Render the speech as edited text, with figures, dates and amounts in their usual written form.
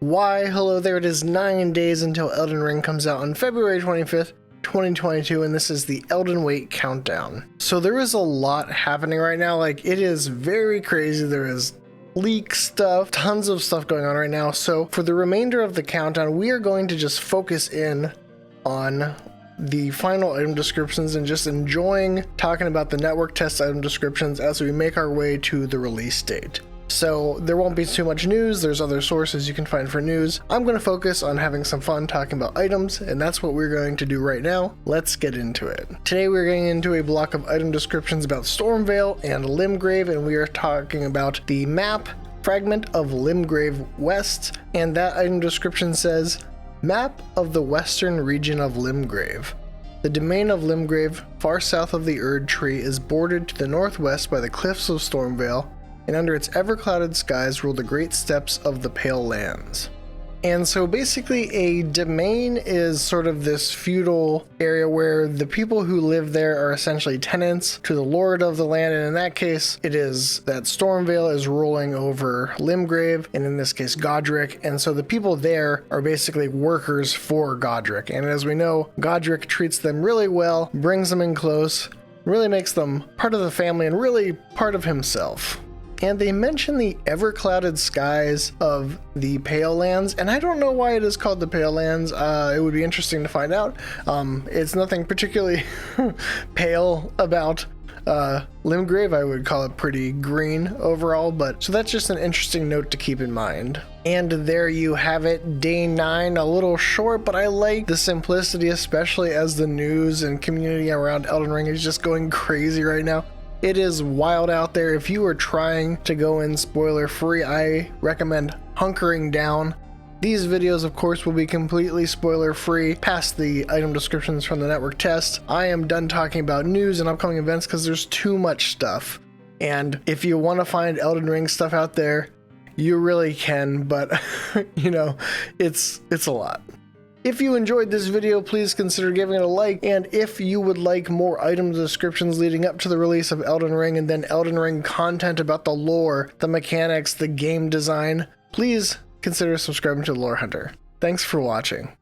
Why, hello there, it is 9 days until Elden Ring comes out on February 25th, 2022, and this is the Elden Wait countdown. So there is a lot happening right now, like it is very crazy. There is leak stuff, tons of stuff going on right now. So for the remainder of the countdown, we are going to just focus in on the final item descriptions and just enjoying talking about the network test item descriptions as we make our way to the release date. So there won't be too much news. There's other sources you can find for news. I'm going to focus on having some fun talking about items, and that's what we're going to do right now. Let's get into it. Today we're getting into a block of item descriptions about Stormvale and Limgrave, and we are talking about the map fragment of Limgrave West, and that item description says, Map of the western region of Limgrave. The domain of Limgrave, far south of the Erd Tree, is bordered to the northwest by the cliffs of Stormvale, and under its ever-clouded skies rule the great steppes of the Pale Lands. And so basically a domain is sort of this feudal area where the people who live there are essentially tenants to the lord of the land, and in that case it is that Stormvale is ruling over Limgrave, and in this case Godric, and so the people there are basically workers for Godric, and as we know, Godric treats them really well, brings them in close, really makes them part of the family and really part of himself. And they mention the ever-clouded skies of the Pale Lands, and I don't know why it is called the Pale Lands. It would be interesting to find out. It's nothing particularly pale about Limgrave. I would call it pretty green overall, but so that's just an interesting note to keep in mind. And there you have it, day 9, a little short, but I like the simplicity, especially as the news and community around Elden Ring is just going crazy right now. It is wild out there. If you are trying to go in spoiler free, I recommend hunkering down. These videos, of course, will be completely spoiler free past the item descriptions from the network test. I am done talking about news and upcoming events because there's too much stuff. And if you want to find Elden Ring stuff out there, you really can, but you know, it's a lot. If you enjoyed this video, please consider giving it a like, and if you would like more item descriptions leading up to the release of Elden Ring and then Elden Ring content about the lore, the mechanics, the game design, please consider subscribing to the Lore Hunter. Thanks for watching.